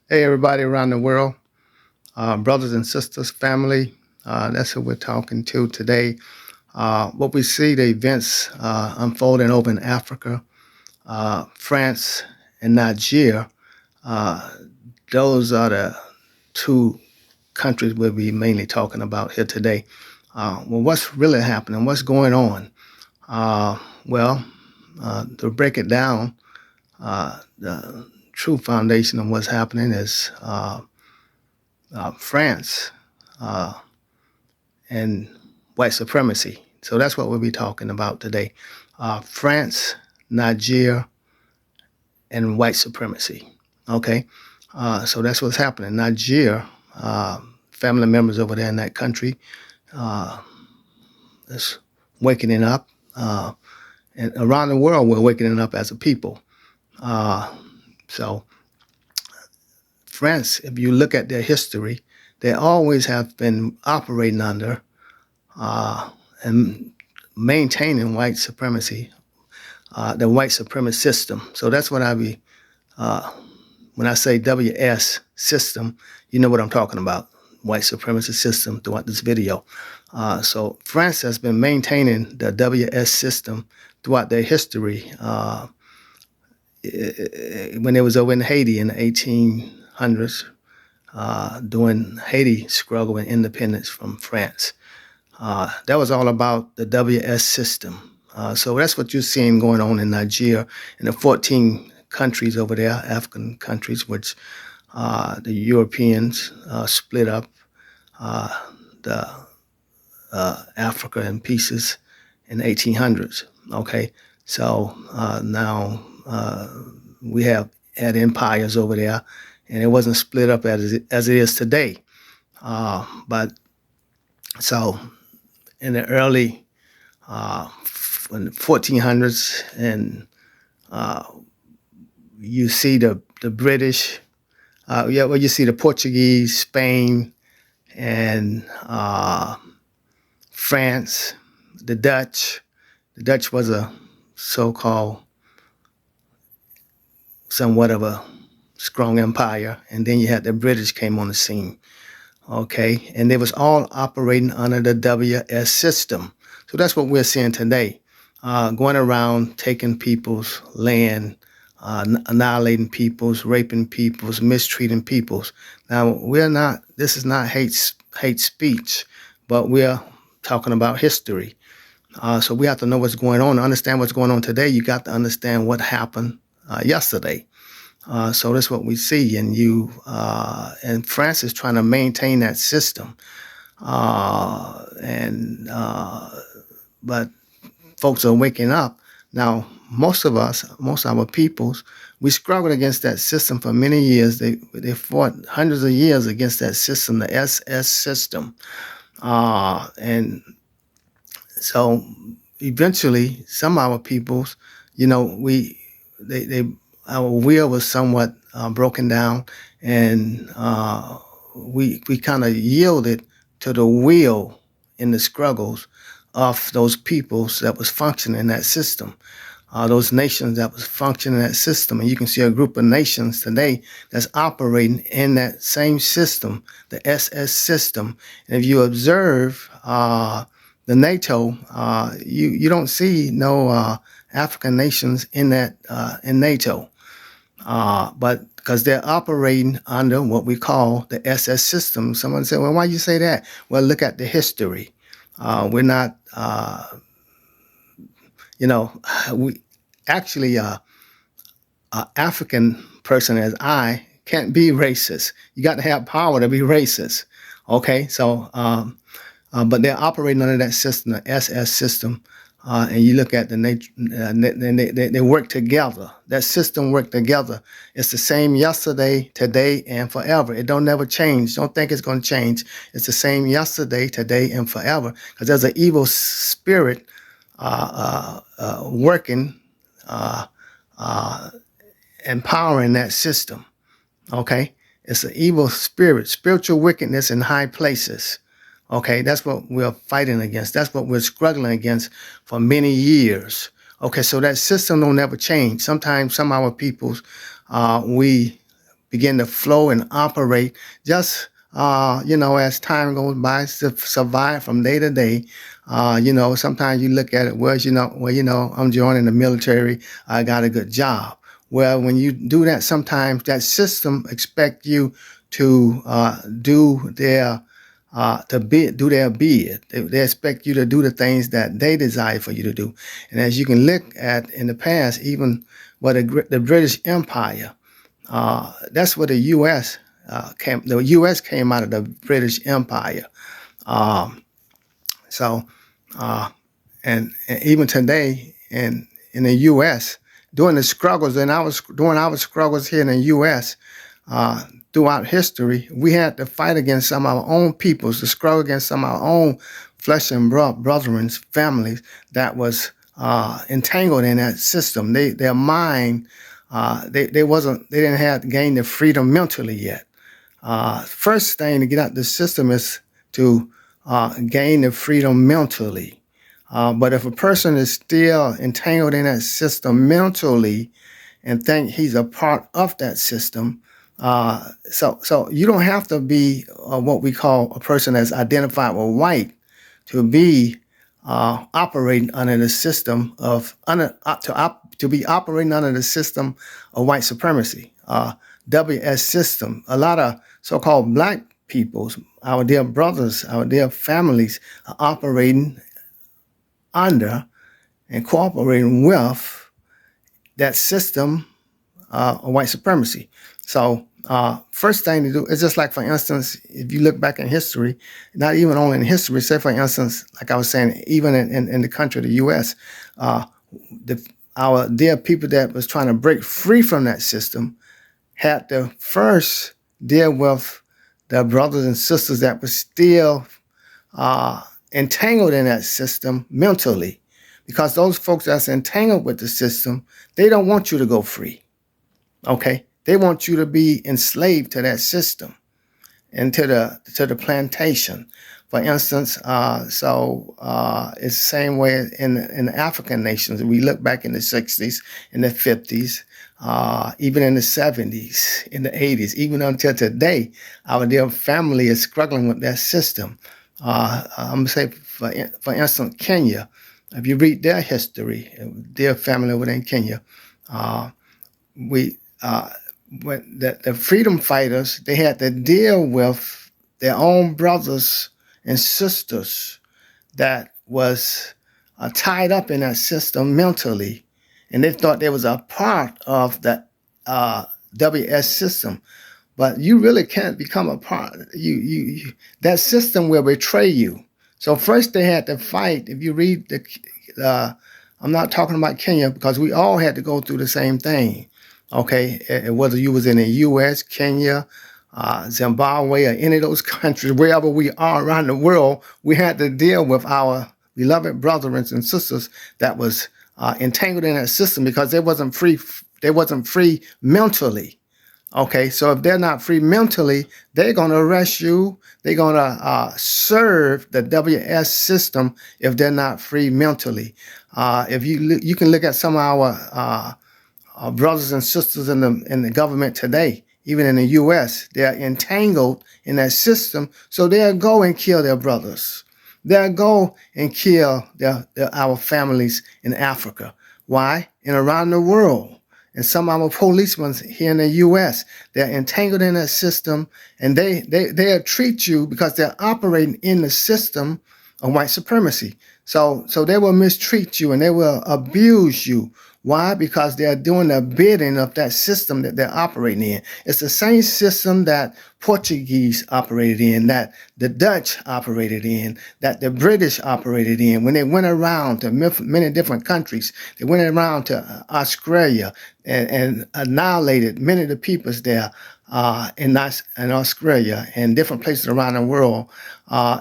Hey, everybody around the world, brothers and sisters, family. That's who we're talking to today. What we see, the events unfolding over in Africa, France, and Niger. Uh, those are the two countries we'll be mainly talking about here today. Well, what's really happening? What's going on? Uh, well, to break it down, the true foundation of what's happening is France uh, and white supremacy. So that's what we'll be talking about today. France, Niger, and white supremacy. Okay, so that's what's happening. Niger, family members over there in that country, uh, is waking up, and around the world we're waking up as a people. Uh, so France, if you look at their history, they always have been operating under uh, and maintaining white supremacy, the white supremacist system. So that's what I be uh, when I say WS system. You know what I'm talking about, white supremacist system throughout this video. So France has been maintaining the WS system throughout their history. When it was over in Haiti in the 1800s, during Haiti struggle and independence from France. That was all about the WS system. So that's what you're seeing going on in Nigeria and the 14 countries over there, African countries, which the Europeans split up the Africa in pieces in the 1800s. Okay, so now we have had empires over there, and it wasn't split up as it is today. But so in the early in the 1400s, and you see the British, you see the Portuguese, Spain, and France, the Dutch. The Dutch was a so-called somewhat of a strong empire, and then you had the British came on the scene. Okay, and they was all operating under the WS system. So that's what we're seeing today, going around taking people's land, annihilating people's, raping people's, mistreating people's. Now this is not hate speech, but we're talking about history. So we have to know what's going on. To understand what's going on today, you got to understand what happened yesterday. So that's what we see, and France is trying to maintain that system, but folks are waking up now. Most of our peoples, we struggled against that system for many years. They fought hundreds of years against that system, the SS system, and so eventually, some of our peoples, they our will was somewhat broken down, and we kind of yielded to the will in the struggles of those peoples that was functioning in that system, those nations that was functioning in that system. And you can see a group of nations today that's operating in that same system, the SS system. And if you observe the NATO, you don't see no African nations in that in NATO. But because they're operating under what we call the SS system. Someone said, well, why you say that? Well, look at the history. We're not, we actually, African person as I can't be racist. You got to have power to be racist. Okay, so, but they're operating under that system, the SS system. And you look at the nature, they work together. That system work together. It's the same yesterday, today, and forever. It don't never change. Don't think it's going to change. It's the same yesterday, today, and forever. Because there's an evil spirit working, empowering that system. Okay, it's an evil spirit, spiritual wickedness in high places. Okay, that's what we're fighting against. That's what we're struggling against for many years. Okay, so that system don't ever change. Sometimes some of our peoples, we begin to flow and operate just, as time goes by, to survive from day to day. Sometimes you look at it, I'm joining the military, I got a good job. Well, when you do that, sometimes that system expect you to do their do their bid. They expect you to do the things that they desire for you to do. And as you can look at in the past, even the British Empire, that's where the U.S. Came. The U.S. came out of the British Empire. Um, so, uh, and even today in the U.S. during the struggles and during our struggles here in the U.S. Uh, throughout history, we had to fight against some of our own peoples, to struggle against some of our own flesh and blood brethren's families that was entangled in that system. Their mind, they didn't have gained the freedom mentally yet. First thing to get out the system is to gain the freedom mentally. But if a person is still entangled in that system mentally and think he's a part of that system, so you don't have to be what we call a person that's identified with white to be operating under the system to be operating under the system of white supremacy. WS system. A lot of so-called black peoples, our dear brothers, our dear families, are operating under and cooperating with that system of white supremacy. So first thing to do is just like, for instance, if you look back in history, not even only in history, say for instance, like I was saying, even in the country of the U.S., our dear people that was trying to break free from that system had to first deal with the brothers and sisters that were still entangled in that system mentally. Because those folks that's entangled with the system, they don't want you to go free. Okay? They want you to be enslaved to that system and to the plantation. For instance, it's the same way in the African nations. We look back in the 60s, in the 50s, even in the 70s, in the 80s, even until today, our dear family is struggling with that system. I'm going to say, for instance, Kenya. If you read their history, their family over there in Kenya, when the freedom fighters, they had to deal with their own brothers and sisters that was tied up in that system mentally, and they thought they was a part of the WS system. But you really can't become a part. That system will betray you. So first they had to fight. If you read I'm not talking about Kenya because we all had to go through the same thing. Okay, whether you was in the U.S., Kenya, Zimbabwe, or any of those countries, wherever we are around the world, we had to deal with our beloved brothers and sisters that was entangled in that system because they wasn't free. They wasn't free mentally. Okay, so if they're not free mentally, they're going to arrest you. They're going to serve the WS system if they're not free mentally. If you can look at some of our brothers and sisters in the government today, even in the U.S., they're entangled in that system, so they'll go and kill their brothers. They'll go and kill our families in Africa. Why? And around the world. And some of our policemen here in the U.S., they're entangled in that system, and they'll treat you because they're operating in the system of white supremacy. So they will mistreat you and they will abuse you. Why? Because they're doing the bidding of that system that they're operating in. It's the same system that Portuguese operated in, that the Dutch operated in, that the British operated in. When they went around to many different countries, they went around to Australia and annihilated many of the peoples there in Australia and different places around the world.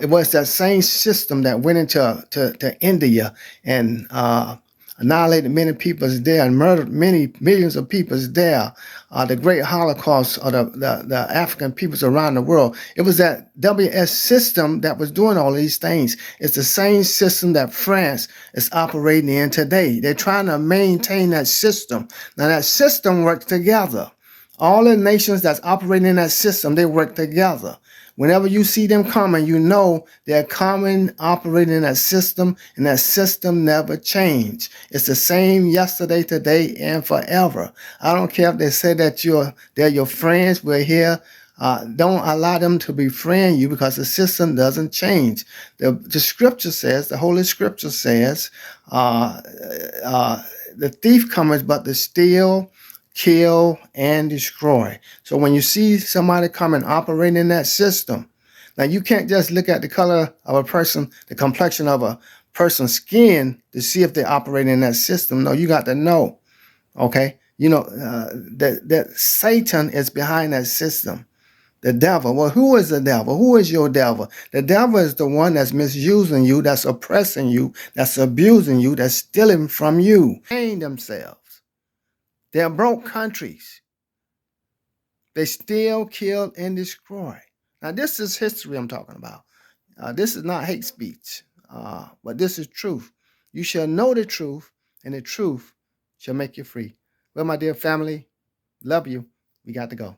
It was that same system that went into to India and annihilated many peoples there and murdered many millions of peoples there. The great Holocaust of the African peoples around the world. It was that WS system that was doing all these things. It's the same system that France is operating in today. They're trying to maintain that system. Now that system works together. All the nations that's operating in that system, they work together. Whenever you see them coming, you know they're coming, operating in that system, and that system never changed. It's the same yesterday, today, and forever. I don't care if they say that they're your friends. We're here. Don't allow them to befriend you because the system doesn't change. The scripture says, the Holy Scripture says, uh, the thief cometh but to steal, kill, and destroy. So when you see somebody coming operating in that system, now you can't just look at the color of a person, the complexion of a person's skin to see if they're operating in that system. No, you got to know, okay? You know, that Satan is behind that system. The devil. Well, who is the devil? Who is your devil? The devil is the one that's misusing you, that's oppressing you, that's abusing you, that's stealing from you. Paying themselves. They're broke countries. They steal, kill, and destroy. Now, this is history I'm talking about. This is not hate speech, but this is truth. You shall know the truth, and the truth shall make you free. Well, my dear family, love you. We got to go.